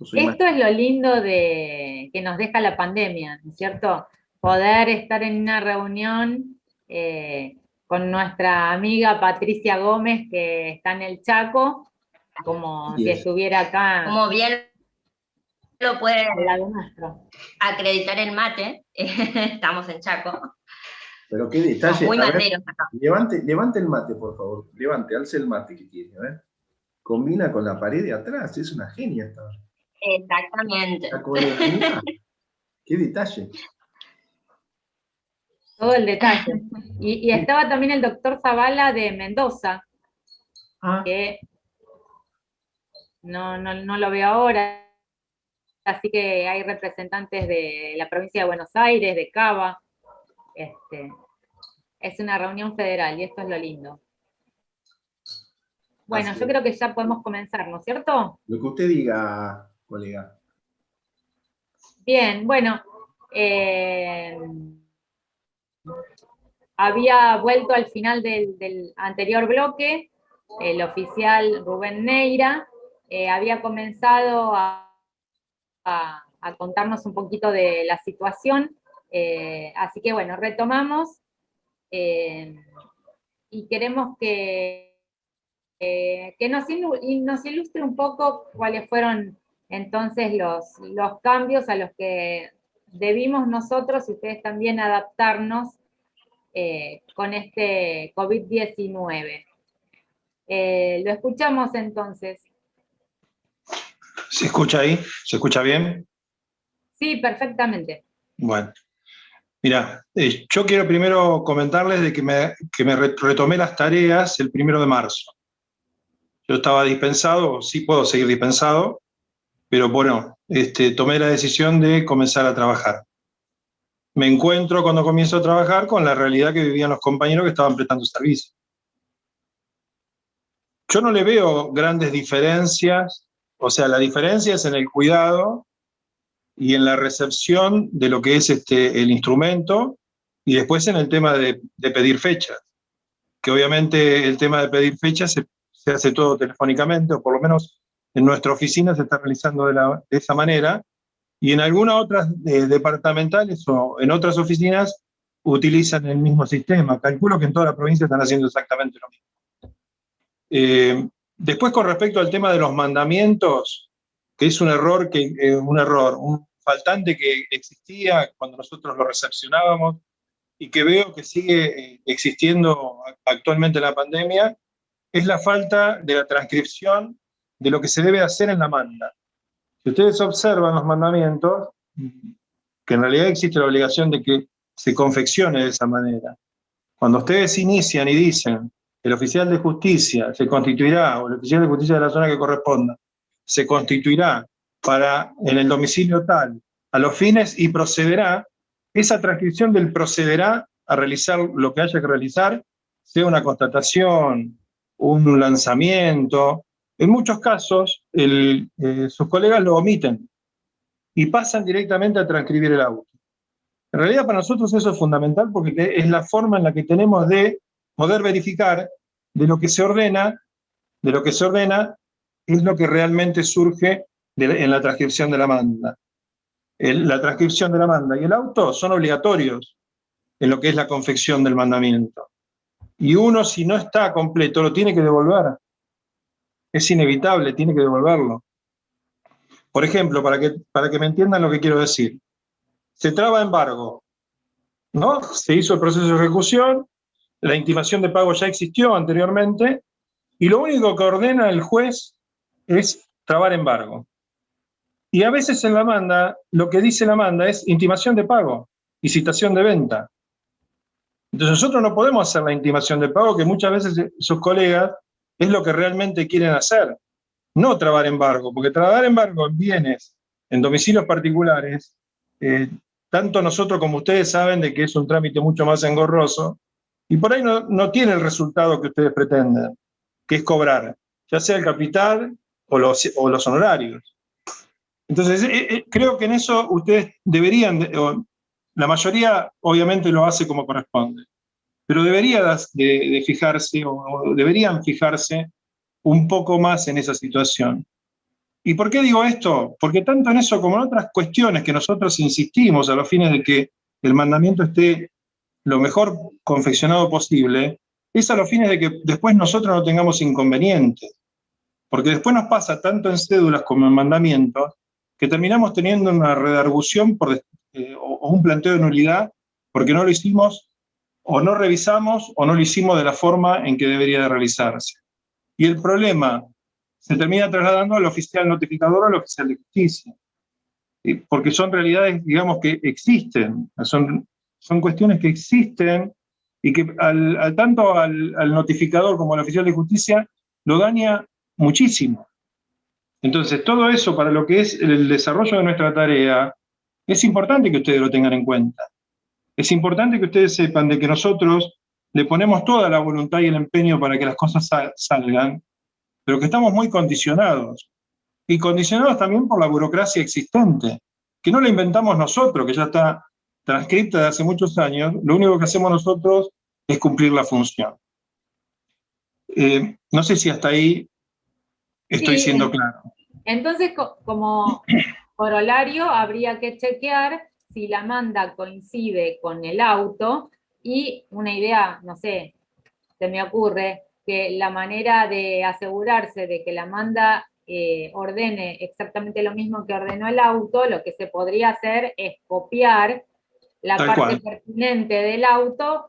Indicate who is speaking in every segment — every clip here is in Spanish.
Speaker 1: Yo soy más...
Speaker 2: Esto es lo lindo de que nos deja la pandemia, ¿no es cierto? Poder estar en una reunión con nuestra amiga Patricia Gómez, que está en el Chaco, como
Speaker 1: Y
Speaker 2: si
Speaker 1: es,
Speaker 2: estuviera acá
Speaker 3: Como bien lo puede
Speaker 2: al lado nuestro.
Speaker 3: acreditar el mate, estamos en Chaco.
Speaker 1: pero qué
Speaker 3: Somos
Speaker 1: detalle.
Speaker 3: muy
Speaker 1: A ver,
Speaker 3: materos acá.
Speaker 1: levante el mate, por favor. Levante, alce el mate que tiene, a ver. Combina con la pared de atrás, es una genia esta.
Speaker 3: Exactamente.
Speaker 1: La coreografía. Qué detalle.
Speaker 2: Todo el detalle. Y estaba también el doctor Zavala de Mendoza,
Speaker 1: Ah,
Speaker 2: que no lo veo ahora, así que hay representantes de la provincia de Buenos Aires, de Cava. Es una reunión federal y esto es lo lindo. Bueno,
Speaker 1: así
Speaker 2: yo
Speaker 1: es.
Speaker 2: creo que ya podemos comenzar, ¿no es cierto?
Speaker 1: Lo que usted diga, colega.
Speaker 2: Bien, bueno, había vuelto al final del anterior bloque, el oficial Rubén Neira, había comenzado a contarnos un poquito de la situación, así que bueno, retomamos y queremos que nos ilustre un poco cuáles fueron entonces los cambios a los que debimos nosotros y ustedes también adaptarnos con este COVID-19. Lo escuchamos entonces.
Speaker 4: ¿Se escucha ahí? ¿Se escucha bien?
Speaker 2: Sí, perfectamente.
Speaker 4: Bueno, mira, yo quiero primero comentarles de que me retomé las tareas el 1 de marzo. Yo estaba dispensado, sí puedo seguir dispensado, pero bueno, tomé la decisión de comenzar a trabajar. Me encuentro cuando comienzo a trabajar con la realidad que vivían los compañeros que estaban prestando servicio. Yo no le veo grandes diferencias, o sea, la diferencia es en el cuidado y en la recepción de lo que es el instrumento, y después en el tema de pedir fechas, que obviamente el tema de pedir fechas se hace todo telefónicamente, o por lo menos en nuestra oficina se está realizando de esa manera, y en algunas otras departamentales o en otras oficinas utilizan el mismo sistema. Calculo que en toda la provincia están haciendo exactamente lo mismo. Después, con respecto al tema de los mandamientos, que es un un faltante que existía cuando nosotros lo recepcionábamos y que veo que sigue existiendo actualmente en la pandemia, es la falta de la transcripción de lo que se debe hacer en la manda. Si ustedes observan los mandamientos, que en realidad existe la obligación de que se confeccione de esa manera. Cuando ustedes inician y dicen el oficial de justicia se constituirá, o el oficial de justicia de la zona que corresponda, se constituirá en el domicilio tal, a los fines y procederá, esa transcripción del procederá a realizar lo que haya que realizar, sea una constatación, un lanzamiento. En muchos casos, sus colegas lo omiten y pasan directamente a transcribir el auto. En realidad, para nosotros eso es fundamental porque es la forma en la que tenemos de poder verificar de lo que se ordena es lo que realmente surge en la transcripción de la manda. La transcripción de la manda y el auto son obligatorios en lo que es la confección del mandamiento. Y uno, si no está completo, lo tiene que devolver. Es inevitable, tiene que devolverlo. Por ejemplo, para que me entiendan lo que quiero decir. Se traba embargo, ¿no? Se hizo el proceso de ejecución, la intimación de pago ya existió anteriormente, y lo único que ordena el juez es trabar embargo. Y a veces en la manda, lo que dice la manda es intimación de pago y citación de venta. Entonces nosotros no podemos hacer la intimación de pago, que muchas veces sus colegas es lo que realmente quieren hacer, no trabar embargo, porque trabar embargo en bienes, en domicilios particulares, tanto nosotros como ustedes saben de que es un trámite mucho más engorroso, y por ahí no tiene el resultado que ustedes pretenden, que es cobrar, ya sea el capital o los honorarios. Entonces, creo que en eso ustedes deberían, la mayoría obviamente lo hace como corresponde, pero debería de fijarse o deberían fijarse un poco más en esa situación. ¿Y por qué digo esto? Porque tanto en eso como en otras cuestiones que nosotros insistimos a los fines de que el mandamiento esté lo mejor confeccionado posible, es a los fines de que después nosotros no tengamos inconvenientes. Porque después nos pasa tanto en cédulas como en mandamientos que terminamos teniendo una redargución o un planteo de nulidad porque no lo hicimos, o no revisamos, o no lo hicimos de la forma en que debería de realizarse. Y el problema se termina trasladando al oficial notificador o al oficial de justicia. Porque son realidades, digamos, que existen, son cuestiones que existen y que tanto al notificador como al oficial de justicia lo daña muchísimo. Entonces, todo eso para lo que es el desarrollo de nuestra tarea, es importante que ustedes lo tengan en cuenta. Es importante que ustedes sepan de que nosotros le ponemos toda la voluntad y el empeño para que las cosas salgan, pero que estamos muy condicionados. Y condicionados también por la burocracia existente, que no la inventamos nosotros, que ya está transcripta de hace muchos años, lo único que hacemos nosotros es cumplir la función. No sé si hasta ahí estoy siendo claro.
Speaker 2: Entonces, como corolario, habría que chequear si la manda coincide con el auto, y una idea, no sé, se me ocurre, que la manera de asegurarse de que la manda ordene exactamente lo mismo que ordenó el auto, lo que se podría hacer es copiar la parte pertinente del auto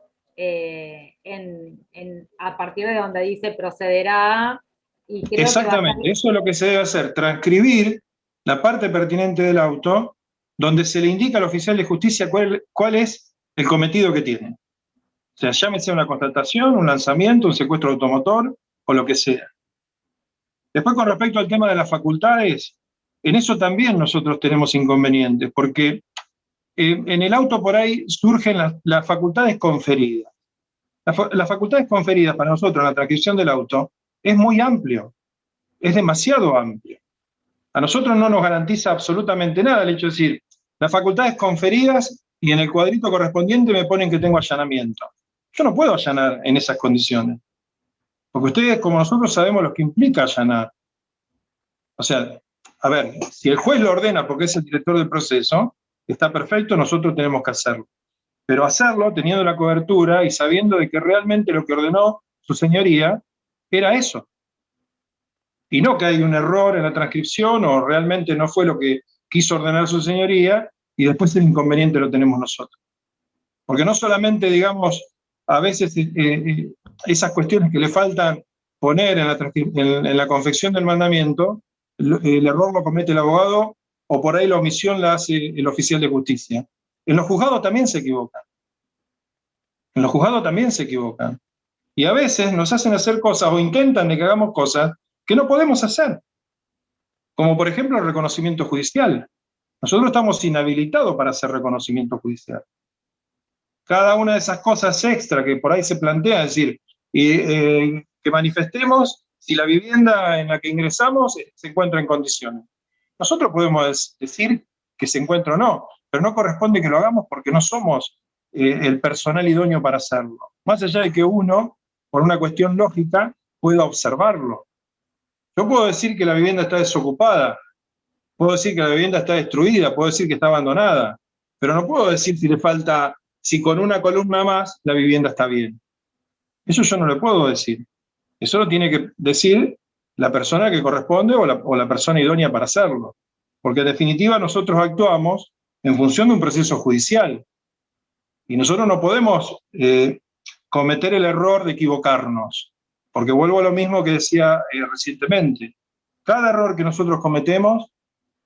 Speaker 2: a partir de donde dice procederá. Y creo
Speaker 4: exactamente, eso es lo que se debe hacer, transcribir la parte pertinente del auto donde se le indica al oficial de justicia cuál es el cometido que tiene. O sea, llámese una constatación, un lanzamiento, un secuestro automotor o lo que sea. Después, con respecto al tema de las facultades, en eso también nosotros tenemos inconvenientes, porque en el auto por ahí surgen las facultades conferidas. Las facultades conferidas para nosotros en la transcripción del auto es muy amplio, es demasiado amplio. A nosotros no nos garantiza absolutamente nada el hecho de decir, las facultades conferidas y en el cuadrito correspondiente me ponen que tengo allanamiento. Yo no puedo allanar en esas condiciones, porque ustedes como nosotros sabemos lo que implica allanar. O sea, a ver, si el juez lo ordena porque es el director del proceso, está perfecto, nosotros tenemos que hacerlo. Pero hacerlo teniendo la cobertura y sabiendo de que realmente lo que ordenó su señoría era eso. Y no que hay un error en la transcripción o realmente no fue lo que quiso ordenar su señoría y después el inconveniente lo tenemos nosotros. Porque no solamente, digamos, a veces esas cuestiones que le faltan poner en la confección del mandamiento, el error lo comete el abogado o por ahí la omisión la hace el oficial de justicia. En los juzgados también se equivocan. En los juzgados también se equivocan. Y a veces nos hacen hacer cosas o intentan de que hagamos cosas que no podemos hacer. Como por ejemplo el reconocimiento judicial. Nosotros estamos inhabilitados para hacer reconocimiento judicial. Cada una de esas cosas extra que por ahí se plantea, es decir, que manifestemos si la vivienda en la que ingresamos se encuentra en condiciones. Nosotros podemos decir que se encuentra o no, pero no corresponde que lo hagamos porque no somos el personal idóneo para hacerlo. Más allá de que uno, por una cuestión lógica, pueda observarlo. Yo puedo decir que la vivienda está desocupada, puedo decir que la vivienda está destruida, puedo decir que está abandonada, pero no puedo decir si con una columna más la vivienda está bien. Eso yo no le puedo decir. Eso lo tiene que decir la persona que corresponde o la persona idónea para hacerlo. Porque en definitiva nosotros actuamos en función de un proceso judicial. Y nosotros no podemos cometer el error de equivocarnos. Porque vuelvo a lo mismo que decía recientemente. Cada error que nosotros cometemos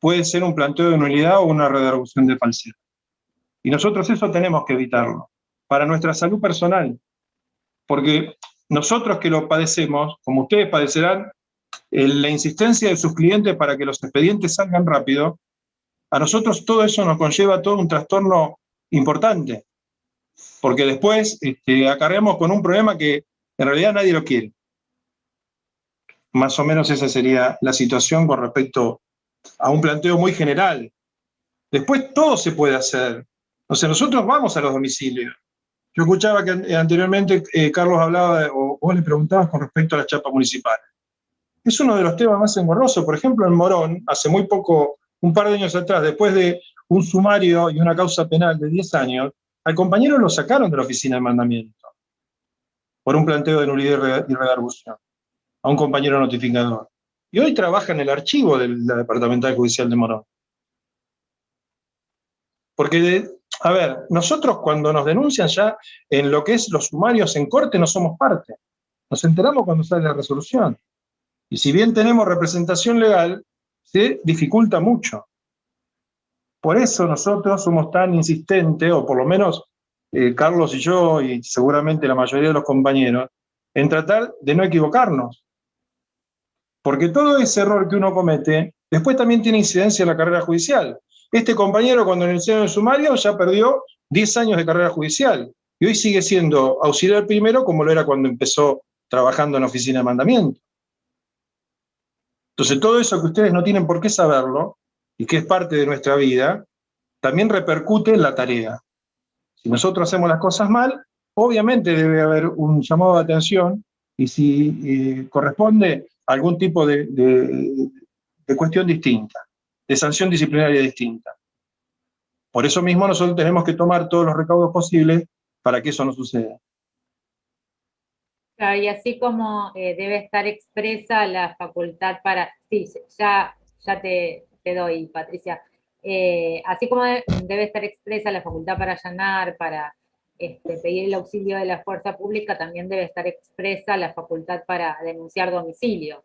Speaker 4: puede ser un planteo de nulidad o una redargución de falsedad. Y nosotros eso tenemos que evitarlo, para nuestra salud personal. Porque nosotros que lo padecemos, como ustedes padecerán, la insistencia de sus clientes para que los expedientes salgan rápido, a nosotros todo eso nos conlleva todo un trastorno importante. Porque después acarreamos con un problema que en realidad nadie lo quiere. Más o menos esa sería la situación con respecto a un planteo muy general. Después todo se puede hacer. O sea, nosotros vamos a los domicilios. Yo escuchaba que anteriormente Carlos hablaba, o vos le preguntabas con respecto a las chapas municipales. es uno de los temas más engorrosos. Por ejemplo, en Morón, hace muy poco, un par de años atrás, después de un sumario y una causa penal de 10 años, al compañero lo sacaron de la oficina de mandamiento por un planteo de nulidad y redargución, a un compañero notificador. Y hoy trabaja en el archivo de la Departamental Judicial de Morón. Porque, a ver, nosotros cuando nos denuncian ya en lo que es los sumarios en corte no somos parte. Nos enteramos cuando sale la resolución. Y si bien tenemos representación legal, se dificulta mucho. Por eso nosotros somos tan insistentes, o por lo menos Carlos y yo, y seguramente la mayoría de los compañeros, en tratar de no equivocarnos. Porque todo ese error que uno comete, después también tiene incidencia en la carrera judicial. Este compañero, cuando inició el sumario, ya perdió 10 años de carrera judicial. Y hoy sigue siendo auxiliar primero, como lo era cuando empezó trabajando en la oficina de mandamiento. Entonces, todo eso que ustedes no tienen por qué saberlo, y que es parte de nuestra vida, también repercute en la tarea. Si nosotros hacemos las cosas mal, obviamente debe haber un llamado de atención, y si corresponde algún tipo de cuestión distinta, de sanción disciplinaria distinta. Por eso mismo nosotros tenemos que tomar todos los recaudos posibles para que eso no suceda.
Speaker 2: Claro, y así como debe estar expresa la facultad para... Sí, ya te doy, Patricia. Así como debe estar expresa la facultad para allanar, para pedir el auxilio de la fuerza pública, también debe estar expresa la facultad para denunciar domicilio.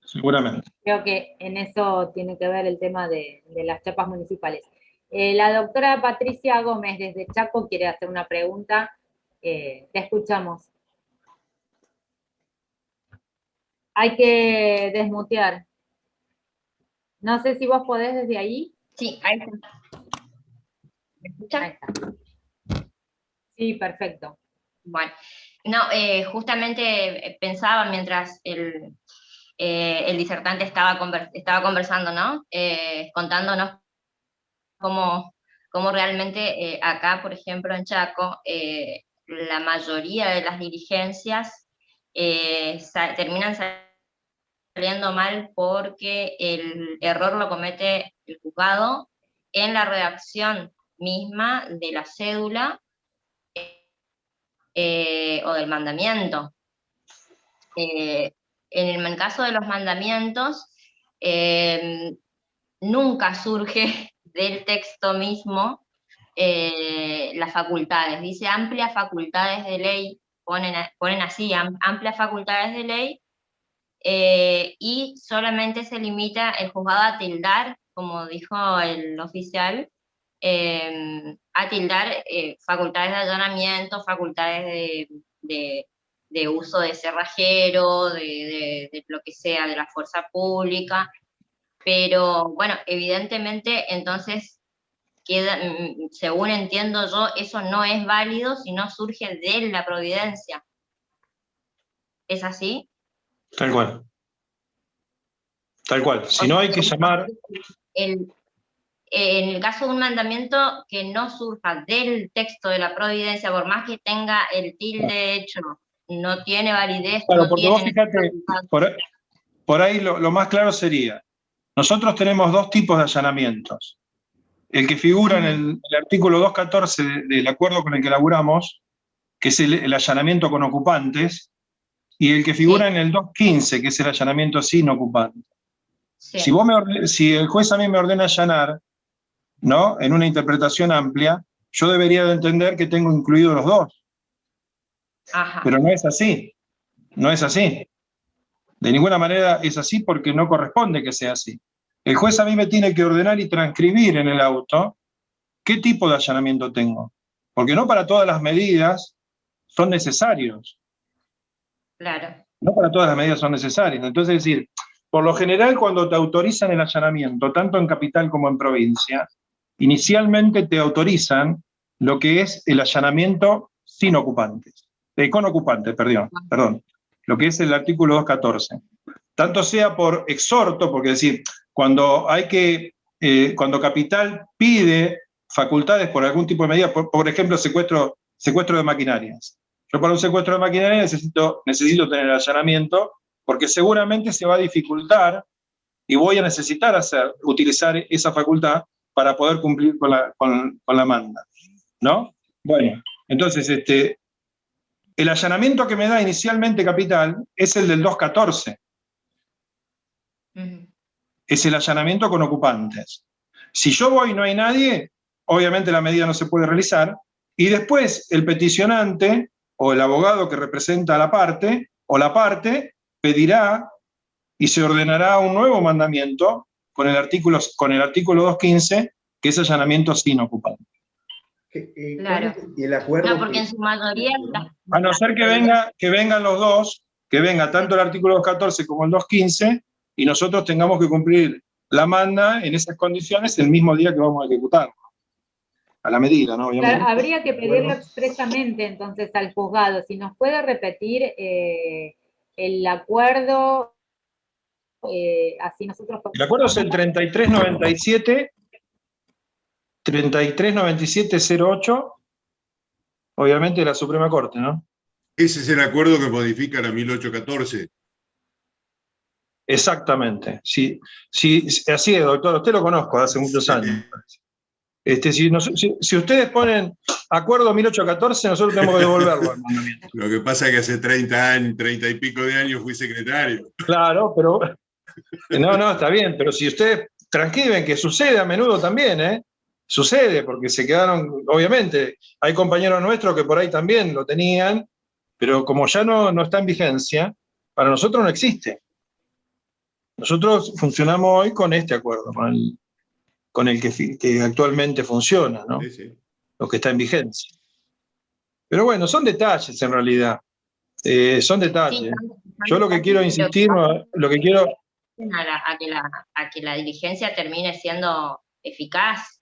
Speaker 4: Seguramente.
Speaker 2: Creo que en eso tiene que ver el tema de las chapas municipales. La doctora Patricia Gómez desde Chaco quiere hacer una pregunta. Te escuchamos. Hay que desmutear. No sé si vos podés desde ahí.
Speaker 3: Sí, ahí está. ¿Me escuchan?
Speaker 2: Ahí está. Sí, perfecto.
Speaker 3: Bueno, no, justamente pensaba mientras el disertante estaba conversando, ¿no? Contándonos cómo realmente acá, por ejemplo, en Chaco, la mayoría de las diligencias terminan saliendo mal porque el error lo comete el juzgado en la redacción misma de la cédula o del mandamiento. En el caso de los mandamientos, nunca surge del texto mismo las facultades. Dice amplias facultades de ley, ponen así, amplias facultades de ley, y solamente se limita el juzgado a tildar, como dijo el oficial, a tildar facultades de allanamiento, facultades de uso de cerrajero, de lo que sea, de la fuerza pública, pero bueno, evidentemente entonces queda, según entiendo yo, eso no es válido si no surge de la providencia. ¿Es así?
Speaker 4: Tal cual. Tal cual. Si no, hay que llamar...
Speaker 3: En el caso de un mandamiento que no surja del texto de la providencia, por más que tenga el tilde hecho, no tiene validez.
Speaker 4: Claro,
Speaker 3: no
Speaker 4: porque
Speaker 3: tiene
Speaker 4: vos fíjate, por ahí lo más claro sería, nosotros tenemos dos tipos de allanamientos. El que figura en el artículo 214 del acuerdo con el que laburamos, que es el allanamiento con ocupantes, y el que figura en el 215, que es el allanamiento sin ocupante.
Speaker 3: Sí.
Speaker 4: Si el juez a mí me ordena allanar, ¿no?, en una interpretación amplia, yo debería de entender que tengo incluidos los dos.
Speaker 3: Ajá.
Speaker 4: Pero no es así. No es así. De ninguna manera es así porque no corresponde que sea así. El juez a mí me tiene que ordenar y transcribir en el auto qué tipo de allanamiento tengo. Porque no para todas las medidas son necesarios.
Speaker 3: Claro.
Speaker 4: No para todas las medidas son necesarias. Entonces, es decir, por lo general cuando te autorizan el allanamiento, tanto en capital como en provincia, inicialmente te autorizan lo que es el allanamiento sin ocupantes. Con ocupantes, perdón. Lo que es el artículo 214. Tanto sea por exhorto, porque es decir, cuando capital pide facultades por algún tipo de medida, por ejemplo, secuestro de maquinarias. Yo para un secuestro de maquinaria necesito tener allanamiento porque seguramente se va a dificultar y voy a necesitar utilizar esa facultad para poder cumplir con la manda, ¿no? Bueno, entonces, el allanamiento que me da inicialmente Capital es el del 214. Es el allanamiento con ocupantes. Si yo voy y no hay nadie, obviamente la medida no se puede realizar, y después el peticionante o el abogado que representa a la parte, o la parte, pedirá y se ordenará un nuevo mandamiento con el artículo 215, que es allanamiento sin ocupante.
Speaker 3: Claro.
Speaker 1: ¿Y el acuerdo?
Speaker 3: No, porque en su mayoría...
Speaker 4: A no ser que vengan los dos, que venga tanto el artículo 214 como el 215, y nosotros tengamos que cumplir la manda en esas condiciones el mismo día que vamos a ejecutarlo. A la medida, ¿no? Obviamente.
Speaker 2: Claro, habría que pedirlo expresamente entonces al juzgado. Si nos puede repetir el acuerdo, así nosotros...
Speaker 4: El acuerdo es el 3397-08, obviamente de la Suprema Corte, ¿no?
Speaker 5: Ese es el acuerdo que modifica la 1814.
Speaker 4: Exactamente, sí, así es, doctor, usted lo conozco hace muchos años. Si ustedes ponen acuerdo 1814, nosotros tenemos que devolverlo al mandamiento.
Speaker 5: Lo que pasa es que hace 30 años, 30 y pico de años fui secretario.
Speaker 4: Claro, pero... No, está bien, pero si ustedes transcriben, que sucede a menudo también, sucede, porque se quedaron, obviamente, hay compañeros nuestros que por ahí también lo tenían, pero como ya no está en vigencia, para nosotros no existe. Nosotros funcionamos hoy con este acuerdo, con el que actualmente funciona, ¿no?
Speaker 5: Sí, sí.
Speaker 4: Lo que está en vigencia. Pero bueno, son detalles en realidad. Son detalles. Yo lo que quiero insistir, lo que quiero...
Speaker 3: A que la diligencia termine siendo eficaz.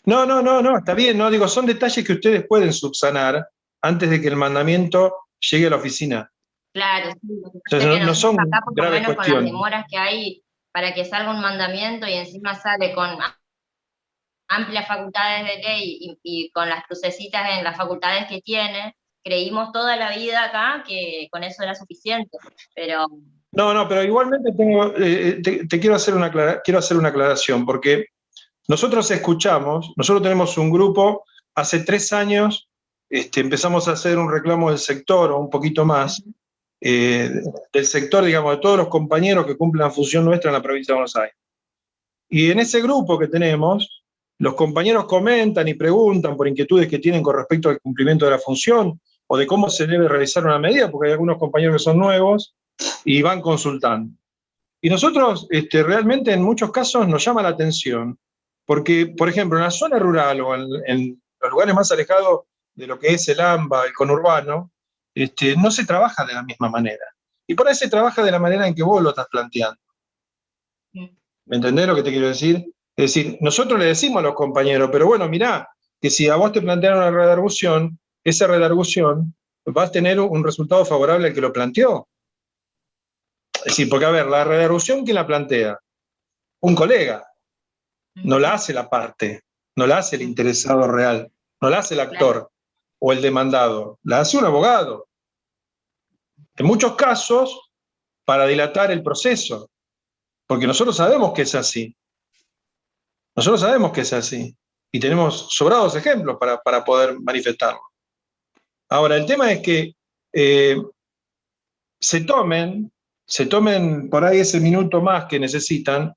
Speaker 4: No, está bien, no digo, son detalles que ustedes pueden subsanar antes de que el mandamiento llegue a la oficina.
Speaker 3: Claro, sí.
Speaker 4: Entonces, no son
Speaker 3: acá, por lo
Speaker 4: graves
Speaker 3: menos
Speaker 4: cuestiones.
Speaker 3: con las demoras que hay para que salga un mandamiento y encima sale con amplias facultades de ley y con las crucecitas en las facultades que tiene, creímos toda la vida acá que con eso era suficiente, pero...
Speaker 4: No, pero igualmente quiero hacer una aclaración, porque nosotros tenemos un grupo, hace 3 años empezamos a hacer un reclamo del sector, o un poquito más, del sector, digamos, de todos los compañeros que cumplen la función nuestra en la provincia de Buenos Aires. Y en ese grupo que tenemos, los compañeros comentan y preguntan por inquietudes que tienen con respecto al cumplimiento de la función, o de cómo se debe realizar una medida, porque hay algunos compañeros que son nuevos, y van consultando. Y nosotros realmente en muchos casos nos llama la atención, porque, por ejemplo, en la zona rural o en los lugares más alejados de lo que es el AMBA, el conurbano, no se trabaja de la misma manera. Y por ahí se trabaja de la manera en que vos lo estás planteando. ¿Me entendés lo que te quiero decir? Es decir, nosotros le decimos a los compañeros, pero bueno, mirá, que si a vos te plantearon una redargución, esa redargución va a tener un resultado favorable al que lo planteó. Es decir, porque a ver, la redargución, ¿quién la plantea? Un colega. No la hace la parte, no la hace el interesado real, no la hace el actor o el demandado, la hace un abogado. En muchos casos, para dilatar el proceso, porque nosotros sabemos que es así. Nosotros sabemos que es así, y tenemos sobrados ejemplos para poder manifestarlo. Ahora, el tema es que se tomen por ahí ese minuto más que necesitan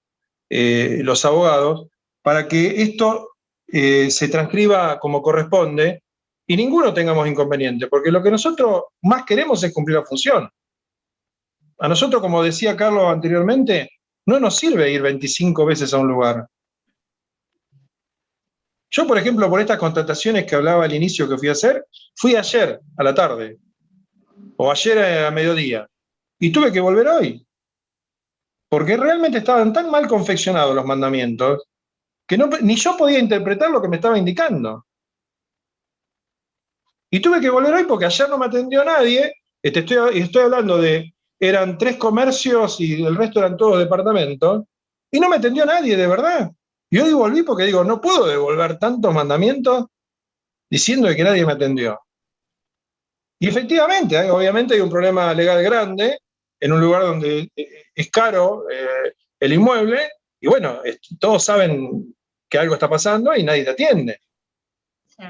Speaker 4: los abogados para que esto se transcriba como corresponde y ninguno tengamos inconveniente, porque lo que nosotros más queremos es cumplir la función. A nosotros, como decía Carlos anteriormente, no nos sirve ir 25 veces a un lugar. Yo, por ejemplo, por estas contrataciones que hablaba al inicio que fui a hacer, fui ayer a la tarde, o ayer a mediodía, y tuve que volver hoy, porque realmente estaban tan mal confeccionados los mandamientos, que ni yo podía interpretar lo que me estaba indicando. Y tuve que volver hoy porque ayer no me atendió nadie, estoy hablando eran 3 comercios y el resto eran todos departamentos, y no me atendió nadie, de verdad. Y hoy volví porque digo, no puedo devolver tantos mandamientos diciendo que nadie me atendió. Y efectivamente, obviamente hay un problema legal grande, en un lugar donde es caro el inmueble, y bueno, todos saben que algo está pasando y nadie te atiende.
Speaker 3: Sí.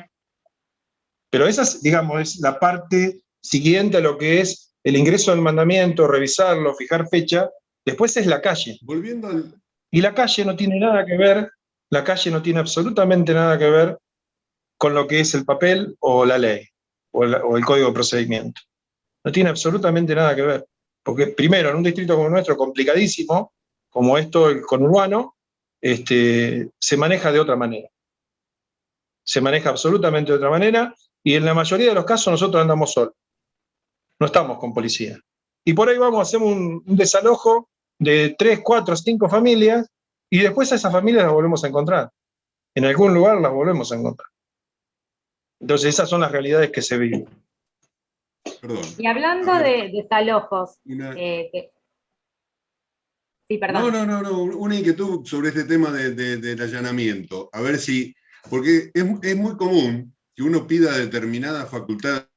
Speaker 4: Pero esa, digamos, es la parte siguiente a lo que es el ingreso del mandamiento, revisarlo, fijar fecha. Después es la calle.
Speaker 5: Volviendo al,
Speaker 4: Y la calle no tiene nada que ver, la calle no tiene absolutamente nada que ver con lo que es el papel o la ley, o el código de procedimiento. No tiene absolutamente nada que ver. Porque primero, en un distrito como el nuestro, complicadísimo, como esto, el conurbano, se maneja de otra manera. Se maneja absolutamente de otra manera, y en la mayoría de los casos nosotros andamos solos. No estamos con policía. Y por ahí vamos, hacemos un desalojo de 3, 4, 5 familias, y después a esas familias las volvemos a encontrar. En algún lugar las volvemos a encontrar. Entonces esas son las realidades que se viven.
Speaker 5: perdón.
Speaker 2: Y hablando
Speaker 5: A ver,
Speaker 2: de desalojos,
Speaker 5: una-
Speaker 2: sí, perdón.
Speaker 5: No, una inquietud sobre este tema del allanamiento. A ver si, porque es muy común que uno pida determinadas facultades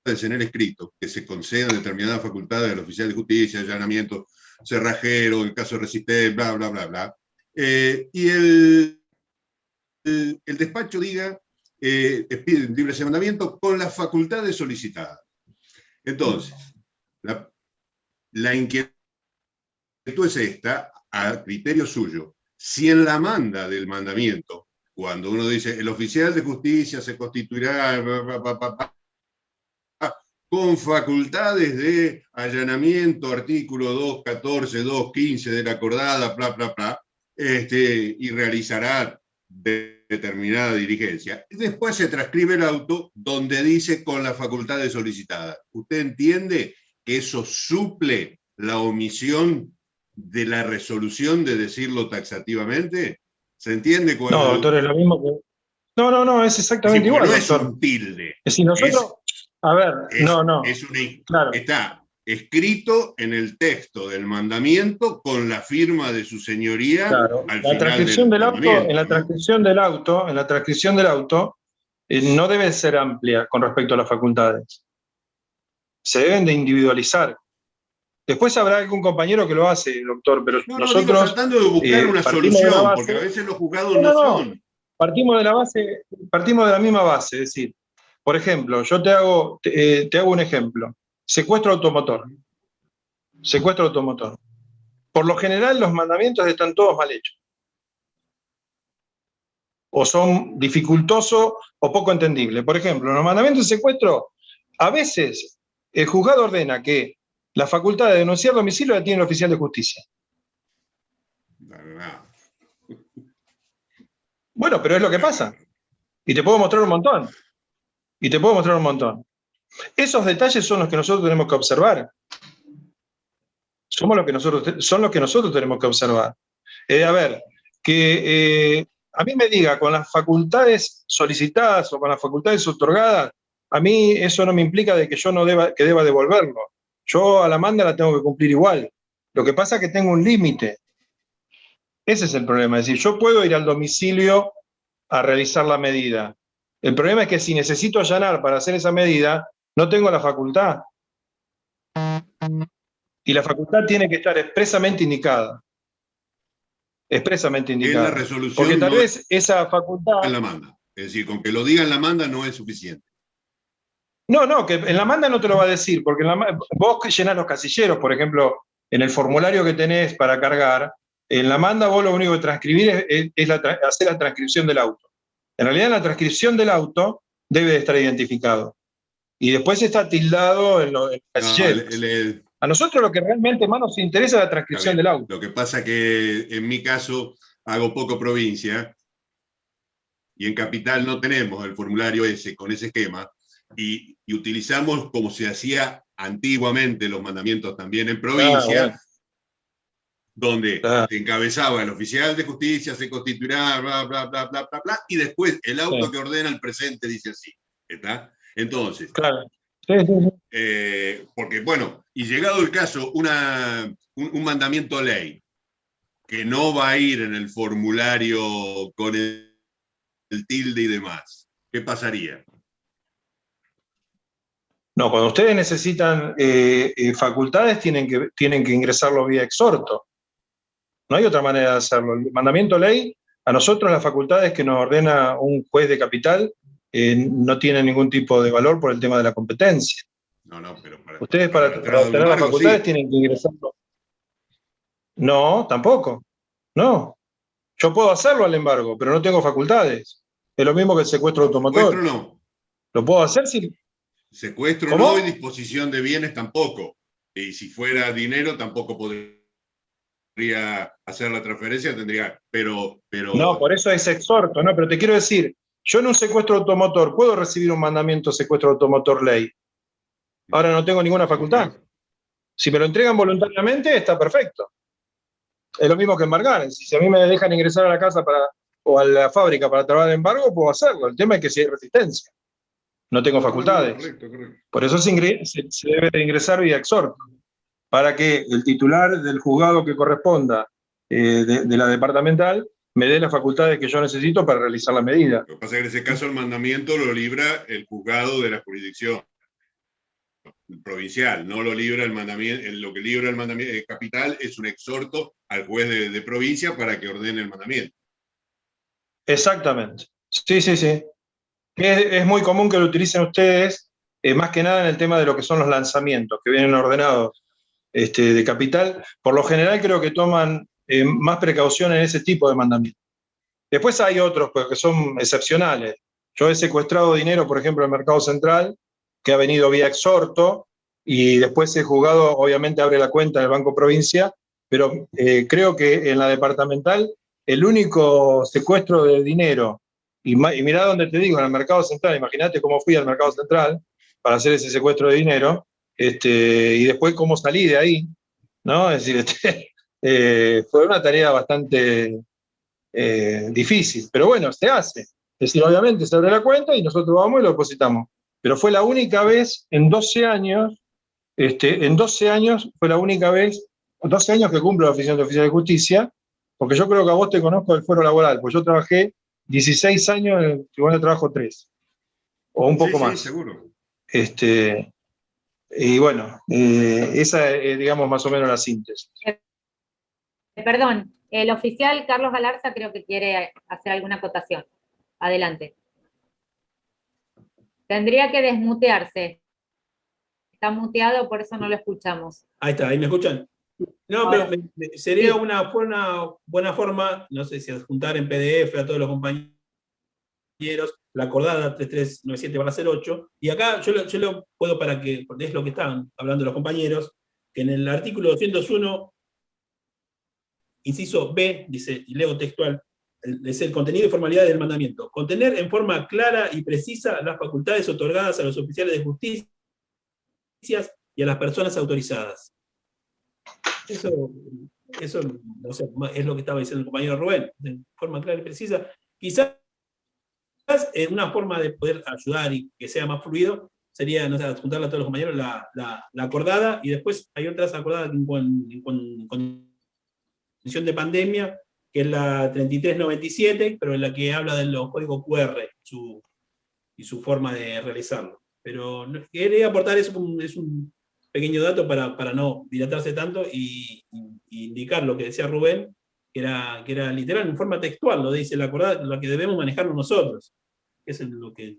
Speaker 5: en el escrito, que se concedan determinadas facultades al oficial de justicia, allanamiento, cerrajero, el caso de resistente, bla, bla, bla, bla. Y el despacho diga, pide libre mandamiento con las facultades solicitadas. Entonces, la inquietud es esta, a criterio suyo. Si en la manda del mandamiento, cuando uno dice el oficial de justicia se constituirá con facultades de allanamiento, artículo 214, 215 de la acordada, bla, bla, bla, y realizará determinada diligencia. Después se transcribe el auto donde dice con las facultades solicitadas. ¿Usted entiende que eso suple la omisión de la resolución de decirlo taxativamente? ¿Se entiende cuál?
Speaker 4: No, doctor, es lo mismo que... No, es exactamente igual,
Speaker 5: no es
Speaker 4: doctor.
Speaker 5: un tilde.
Speaker 4: Es decir, nosotros... A ver, claro.
Speaker 5: Está escrito en el texto del mandamiento con la firma de su señoría.
Speaker 4: Claro,
Speaker 5: al
Speaker 4: la
Speaker 5: final
Speaker 4: transcripción del auto,
Speaker 5: mandamiento,
Speaker 4: en la
Speaker 5: ¿no?
Speaker 4: transcripción del auto, no debe ser amplia con respecto a las facultades. Se deben de individualizar. Después habrá algún compañero que lo hace, doctor, pero nosotros
Speaker 5: digo, tratando de buscar una
Speaker 4: partimos de la
Speaker 5: solución,
Speaker 4: base,
Speaker 5: porque a veces los juzgados no son.
Speaker 4: partimos de la misma base, es decir, por ejemplo, yo te hago un ejemplo. Secuestro automotor. Secuestro automotor. Por lo general, los mandamientos están todos mal hechos. O son dificultosos o poco entendibles. Por ejemplo, en los mandamientos de secuestro, a veces el juzgado ordena que la facultad de denunciar domicilio la tiene el oficial de justicia.
Speaker 5: No.
Speaker 4: Bueno, pero es lo que pasa. Y te puedo mostrar un montón. Esos detalles son los que nosotros tenemos que observar. Son los que nosotros tenemos que observar. A ver, que a mí me diga con las facultades solicitadas o con las facultades otorgadas, a mí eso no me implica de que yo deba devolverlo. Yo a la manda la tengo que cumplir igual. Lo que pasa es que tengo un límite. Ese es el problema. Es decir, yo puedo ir al domicilio a realizar la medida. El problema es que si necesito allanar para hacer esa medida, no tengo la facultad. Y la facultad tiene que estar expresamente indicada. Expresamente indicada.
Speaker 5: En la resolución.
Speaker 4: Porque tal vez esa facultad...
Speaker 5: En la manda. Es decir, con que lo diga en la manda no es suficiente.
Speaker 4: No, que en la manda no te lo va a decir, porque vos que llenás los casilleros, por ejemplo, en el formulario que tenés para cargar, en la manda vos lo único que transcribir es hacer la transcripción del auto. En realidad, en la transcripción del auto debe de estar identificado. Y después está tildado en los casilleros. A nosotros lo que realmente más nos interesa es la transcripción del auto.
Speaker 5: Lo que pasa es que en mi caso hago poco provincia y en Capital no tenemos el formulario ese con ese esquema y utilizamos como se hacía antiguamente los mandamientos también en provincia, donde se encabezaba el oficial de justicia, se constituirá, bla, bla, bla, bla, bla, bla, y después el auto que ordena el presente dice así. ¿Está? Entonces, porque bueno, y llegado el caso, un mandamiento ley que no va a ir en el formulario con el tilde y demás, ¿qué pasaría?
Speaker 4: No, cuando ustedes necesitan facultades, tienen que ingresarlo vía exhorto. No hay otra manera de hacerlo. El mandamiento ley, a nosotros las facultades que nos ordena un juez de capital no tienen ningún tipo de valor por el tema de la competencia.
Speaker 5: No, pero
Speaker 4: Ustedes
Speaker 5: para
Speaker 4: para
Speaker 5: entrar al
Speaker 4: obtener las
Speaker 5: embargo,
Speaker 4: facultades
Speaker 5: sí.
Speaker 4: tienen que ingresarlo. No, tampoco. No. Yo puedo hacerlo al embargo, pero no tengo facultades. Es lo mismo que el secuestro automotor.
Speaker 5: Secuestro no.
Speaker 4: ¿Lo puedo hacer si...?
Speaker 5: Secuestro
Speaker 4: ¿Cómo?
Speaker 5: no y disposición de bienes tampoco. Y si fuera dinero tampoco podría hacer la transferencia, tendría, pero...
Speaker 4: No, por eso es exhorto, no, pero te quiero decir, yo en un secuestro automotor puedo recibir un mandamiento secuestro automotor ley. Ahora no tengo ninguna facultad. Si me lo entregan voluntariamente, está perfecto. Es lo mismo que embargar. Si a mí me dejan ingresar a la casa o a la fábrica para trabajar en embargo, puedo hacerlo. El tema es que si hay resistencia. No tengo facultades.
Speaker 5: Correcto.
Speaker 4: Por eso se debe de ingresar vía exhorto, para que el titular del juzgado que corresponda de la departamental me dé las facultades que yo necesito para realizar la medida.
Speaker 5: Lo que pasa es que en ese caso el mandamiento lo libra el juzgado de la jurisdicción provincial, no lo libra el mandamiento. Lo que libra el mandamiento capital es un exhorto al juez de provincia para que ordene el mandamiento.
Speaker 4: Exactamente. Sí. Es muy común que lo utilicen ustedes, más que nada en el tema de lo que son los lanzamientos, que vienen ordenados de capital. Por lo general creo que toman más precaución en ese tipo de mandamientos. Después hay otros que son excepcionales. Yo he secuestrado dinero, por ejemplo, en el Mercado Central, que ha venido vía exhorto, y después el juzgado obviamente abre la cuenta en el Banco Provincia, pero creo que en la departamental el único secuestro de dinero, y mirá donde te digo, en el Mercado Central, imagínate cómo fui al Mercado Central para hacer ese secuestro de dinero, y después cómo salí de ahí, ¿no? Es decir, fue una tarea bastante difícil, pero bueno, se hace. Es decir, obviamente se abre la cuenta y nosotros vamos y lo depositamos. Pero fue la única vez en 12 años, fue la única vez, 12 años que cumplo la oficina de oficial de justicia, porque yo creo que a vos te conozco del fuero laboral, pues yo trabajé 16 años en el Tribunal de Trabajo 3, o un poco más.
Speaker 5: Sí, seguro.
Speaker 4: Y bueno, esa es, digamos, más o menos la síntesis.
Speaker 2: Perdón, el oficial Carlos Galarza creo que quiere hacer alguna acotación. Adelante. Tendría que desmutearse. Está muteado, por eso no lo escuchamos.
Speaker 6: Ahí está, ¿ahí me escuchan? No, pero sería una buena forma, no sé si adjuntar en PDF a todos los compañeros la acordada 3397/08, y acá yo lo puedo porque es lo que están hablando los compañeros, que en el artículo 201, inciso B, dice, y leo textual, es el contenido y formalidad del mandamiento. Contener en forma clara y precisa las facultades otorgadas a los oficiales de justicia y a las personas autorizadas. Eso no sé, es lo que estaba diciendo el compañero Rubén, de forma clara y precisa. Quizás una forma de poder ayudar y que sea más fluido sería, no sé, adjuntarle a todos los compañeros la acordada, y después hay otras acordadas en condición de pandemia, que es la 3397, pero en la que habla de los códigos QR y su forma de realizarlo. Pero quería aportar eso, es un pequeño dato para no dilatarse tanto y indicar lo que decía Rubén, que era literal, en forma textual, lo dice la acordada, lo que debemos manejarlo nosotros, que es lo que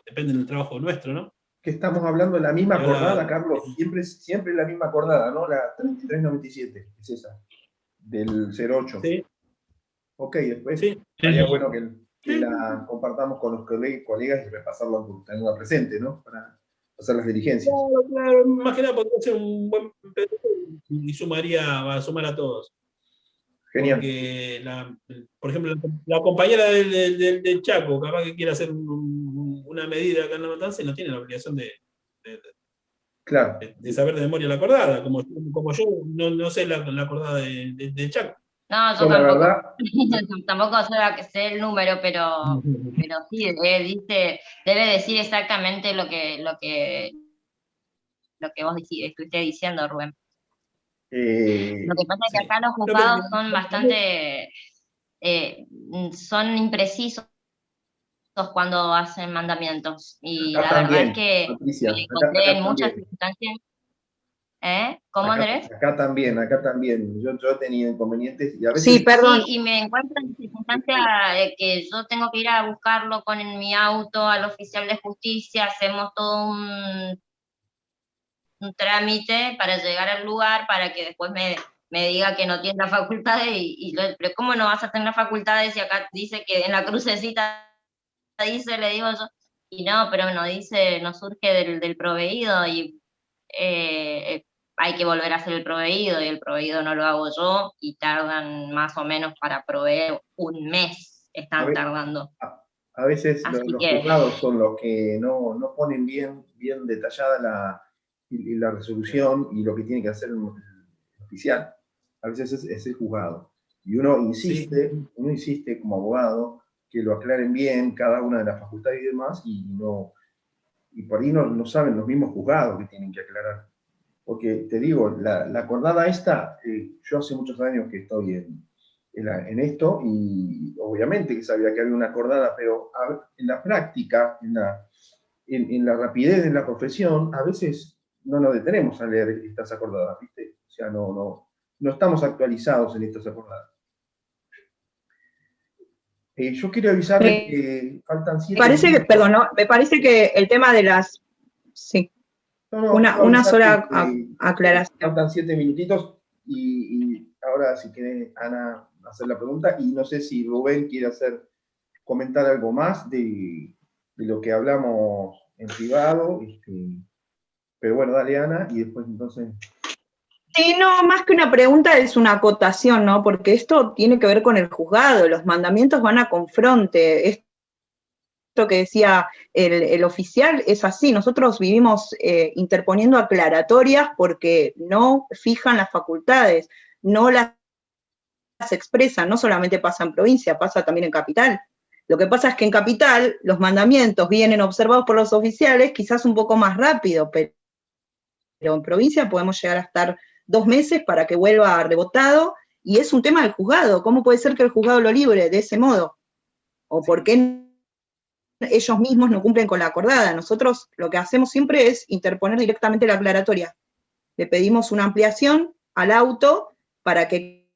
Speaker 6: depende del trabajo nuestro, ¿no?
Speaker 1: Que estamos hablando de la misma
Speaker 6: Ahora,
Speaker 1: acordada, Carlos, siempre la misma acordada, ¿no? La 3397, es esa, del 08.
Speaker 6: Sí.
Speaker 1: Ok, después
Speaker 6: Sí.
Speaker 1: sería bueno que la compartamos con los colegas y repasarlo tenerla presente, ¿no? Para hacer las diligencias.
Speaker 6: Claro, más que nada podría ser un buen y va a sumar a todos.
Speaker 1: Genial.
Speaker 6: Porque, por ejemplo, la compañera del Chaco, capaz que quiere hacer una medida acá en La Matanza y no tiene la obligación de saber de memoria la acordada, como yo no sé la acordada del Chaco.
Speaker 3: No, yo tampoco sé el número, pero sí, debe decir exactamente lo que vos estuviste diciendo, Rubén. Lo que pasa es que acá los juzgados son bastante, son imprecisos cuando hacen mandamientos. Y
Speaker 1: Acá
Speaker 3: la verdad
Speaker 1: también,
Speaker 3: es que
Speaker 1: Patricia,
Speaker 3: me encontré
Speaker 1: acá
Speaker 3: en muchas
Speaker 1: también.
Speaker 3: circunstancias. ¿Cómo, Andrés?
Speaker 1: Acá también, acá también. Yo he tenido inconvenientes y a
Speaker 7: Sí,
Speaker 1: veces...
Speaker 7: perdón.
Speaker 3: Sí, y me encuentro en circunstancias de que yo tengo que ir a buscarlo con mi auto al oficial de justicia, hacemos todo un trámite para llegar al lugar para que después me diga que no tiene las facultades pero ¿cómo no vas a tener las facultades si acá dice que en la crucecita dice, le digo yo, y no, pero no dice, no surge del proveído y hay que volver a hacer el proveído y el proveído no lo hago yo y tardan más o menos para proveer un mes,
Speaker 1: A
Speaker 3: están
Speaker 1: ver,
Speaker 3: tardando.
Speaker 1: a veces
Speaker 3: Así
Speaker 1: los
Speaker 3: que
Speaker 1: juzgados son los que no ponen bien detallada la resolución y lo que tiene que hacer el oficial. A veces es el juzgado. Y uno insiste como abogado que lo aclaren bien cada una de las facultades y demás, y por ahí no saben los mismos juzgados que tienen que aclarar. Porque te digo, la acordada esta, yo hace muchos años que estoy en esto, y obviamente que sabía que había una acordada, pero en la práctica, en la rapidez de la profesión, a veces no nos detenemos a leer estas acordadas, ¿viste? O sea, no estamos actualizados en estas acordadas. Yo quiero avisarles que faltan 7
Speaker 7: Parece
Speaker 1: minutos.
Speaker 7: que, perdón, ¿no? Me parece que el tema de las... Sí, una sola aclaración.
Speaker 1: Faltan 7 minutitos y ahora si quiere Ana hacer la pregunta, y no sé si Rubén quiere comentar algo más de lo que hablamos en privado, pero bueno, dale Ana, y después entonces...
Speaker 7: Sí, no, más que una pregunta es una acotación, ¿no? Porque esto tiene que ver con el juzgado, los mandamientos van a confronte. Esto que decía el oficial es así, nosotros vivimos interponiendo aclaratorias porque no fijan las facultades, no las expresan, no solamente pasa en provincia, pasa también en capital. Lo que pasa es que en capital los mandamientos vienen observados por los oficiales quizás un poco más rápido, pero en provincia podemos llegar a estar 2 meses para que vuelva rebotado, y es un tema del juzgado. ¿Cómo puede ser que el juzgado lo libre de ese modo? ¿O por qué ellos mismos no cumplen con la acordada? Nosotros lo que hacemos siempre es interponer directamente la aclaratoria. Le pedimos una ampliación al auto para que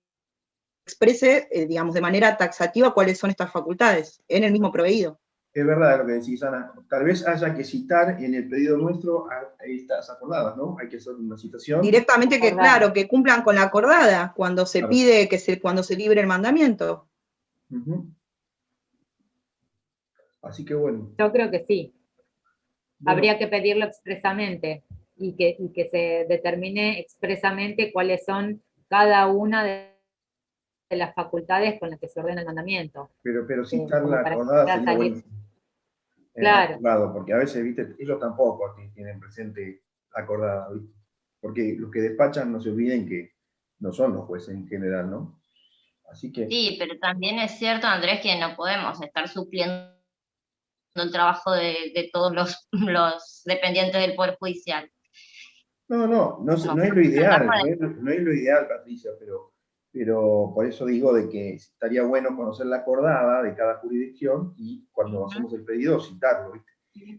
Speaker 7: exprese, digamos, de manera taxativa cuáles son estas facultades en el mismo proveído.
Speaker 1: Es verdad lo que decís, Ana. Tal vez haya que citar en el pedido nuestro a estas acordadas, ¿no? Hay que hacer una citación.
Speaker 7: Directamente que, claro, que cumplan con la acordada cuando se pide cuando se libre el mandamiento.
Speaker 1: Así que bueno.
Speaker 2: Yo creo que sí. Habría que pedirlo expresamente y que se determine expresamente cuáles son cada una de las facultades con las que se ordena el mandamiento.
Speaker 1: Pero citar la acordada sería bueno.
Speaker 2: Claro.
Speaker 1: Porque a veces, viste, ellos tampoco tienen presente la acordada, ¿viste? Porque los que despachan no se olviden que no son los jueces en general, ¿no? Así que...
Speaker 3: Sí, pero también es cierto, Andrés, que no podemos estar supliendo el trabajo de todos los dependientes del Poder Judicial.
Speaker 1: No es lo ideal, no es lo ideal, Patricia, pero por eso digo de que estaría bueno conocer la acordada de cada jurisdicción y cuando hacemos el pedido citarlo, ¿viste?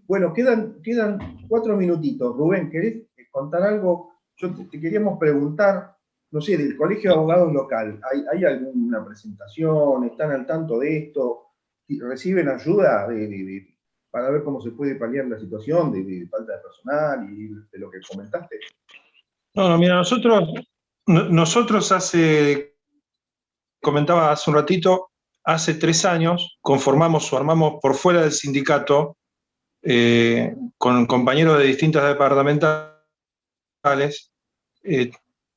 Speaker 1: Bueno, quedan 4 minutitos. Rubén, ¿querés contar algo? Yo te queríamos preguntar, no sé, del Colegio de Abogados local, ¿hay alguna presentación? ¿Están al tanto de esto? ¿Reciben ayuda para ver cómo se puede paliar la situación de falta de personal y de lo que comentaste?
Speaker 4: No, mira, nosotros comentaba hace un ratito, hace 3 años armamos por fuera del sindicato, con compañeros de distintas departamentales,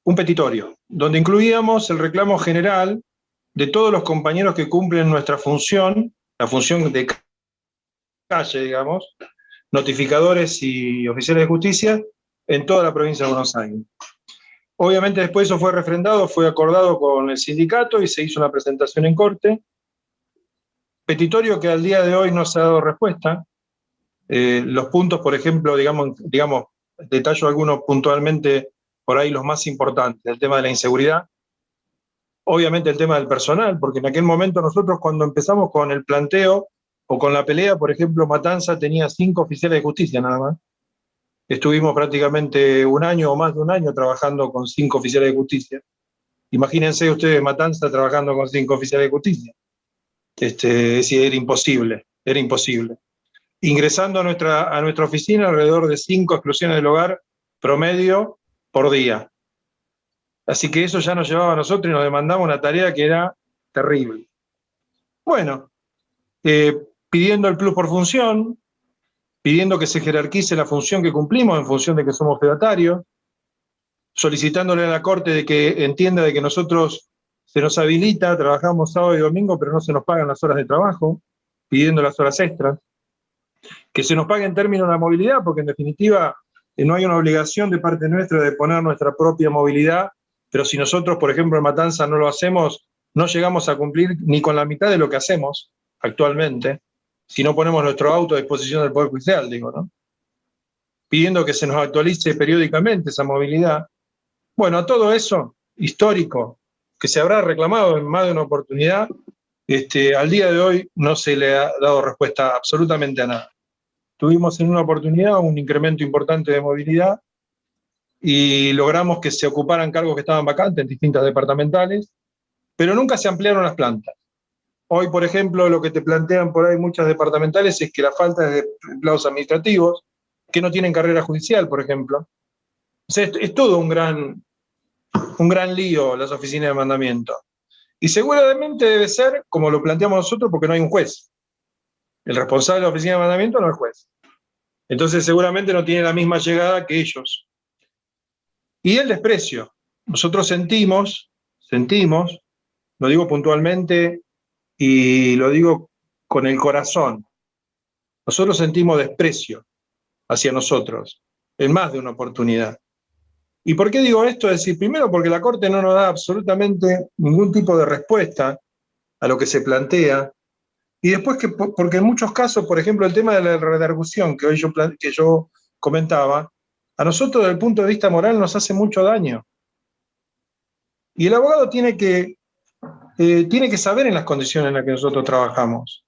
Speaker 4: un petitorio, donde incluíamos el reclamo general de todos los compañeros que cumplen nuestra función, la función de calle, digamos, notificadores y oficiales de justicia, en toda la provincia de Buenos Aires. Obviamente después eso fue refrendado, fue acordado con el sindicato y se hizo una presentación en corte. Petitorio que al día de hoy no se ha dado respuesta. Los puntos, por ejemplo, digamos, detallo algunos puntualmente, por ahí los más importantes, el tema de la inseguridad. Obviamente el tema del personal, porque en aquel momento nosotros cuando empezamos con el planteo o con la pelea, por ejemplo, Matanza tenía 5 oficiales de justicia nada más. Estuvimos prácticamente un año o más de un año trabajando con 5 oficiales de justicia. Imagínense ustedes Matanza trabajando con 5 oficiales de justicia. Es decir, era imposible, era imposible. Ingresando a nuestra oficina alrededor de 5 exclusiones del hogar promedio por día. Así que eso ya nos llevaba a nosotros y nos demandaba una tarea que era terrible. Bueno, pidiendo el plus por función, pidiendo que se jerarquice la función que cumplimos en función de que somos fedatarios, solicitándole a la Corte de que entienda de que nosotros se nos habilita, trabajamos sábado y domingo, pero no se nos pagan las horas de trabajo, pidiendo las horas extras, que se nos pague en términos de la movilidad, porque en definitiva no hay una obligación de parte nuestra de poner nuestra propia movilidad, pero si nosotros, por ejemplo, en Matanza no lo hacemos, no llegamos a cumplir ni con la mitad de lo que hacemos actualmente, si no ponemos nuestro auto a disposición del Poder Judicial, digo, ¿no? Pidiendo que se nos actualice periódicamente esa movilidad. Bueno, a todo eso histórico, que se habrá reclamado en más de una oportunidad, al día de hoy no se le ha dado respuesta absolutamente a nada. Tuvimos en una oportunidad un incremento importante de movilidad y logramos que se ocuparan cargos que estaban vacantes en distintas departamentales, pero nunca se ampliaron las plantas. Hoy, por ejemplo, lo que te plantean por ahí muchas departamentales es que la falta de empleados administrativos, que no tienen carrera judicial, por ejemplo. O sea, es todo un gran lío las oficinas de mandamiento. Y seguramente debe ser como lo planteamos nosotros porque no hay un juez. El responsable de la oficina de mandamiento no es juez. Entonces seguramente no tiene la misma llegada que ellos. Y el desprecio. Nosotros sentimos, lo digo puntualmente y lo digo con el corazón, nosotros sentimos desprecio hacia nosotros en más de una oportunidad. ¿Y por qué digo esto? Es decir, primero porque la Corte no nos da absolutamente ningún tipo de respuesta a lo que se plantea, y después porque en muchos casos, por ejemplo, el tema de la redargución que hoy yo comentaba, a nosotros desde el punto de vista moral nos hace mucho daño. Y el abogado tiene que saber en las condiciones en las que nosotros trabajamos,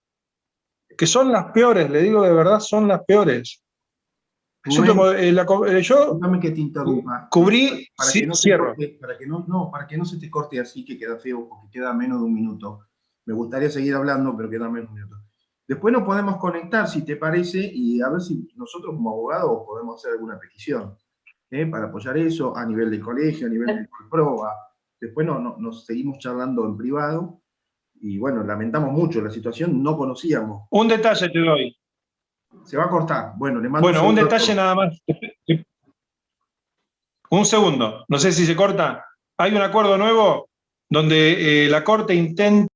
Speaker 4: que son las peores, le digo de verdad, son las peores.
Speaker 1: Disculpame que te interrumpa.
Speaker 4: Cubrí,
Speaker 1: para
Speaker 4: sí,
Speaker 1: que no
Speaker 4: cierro.
Speaker 1: para que no se te corte así, que queda feo, porque queda menos de un minuto. Me gustaría seguir hablando, pero queda menos de un minuto. Después nos podemos conectar, si te parece, y a ver si nosotros como abogados podemos hacer alguna petición para apoyar eso a nivel del colegio, a nivel del Colproba. Después nos seguimos charlando en privado. Y bueno, lamentamos mucho la situación, no conocíamos.
Speaker 4: Un detalle te doy.
Speaker 1: Se va a cortar. Bueno, le mando
Speaker 4: un detalle nada más. Un segundo, no sé si se corta. Hay un acuerdo nuevo donde la Corte intenta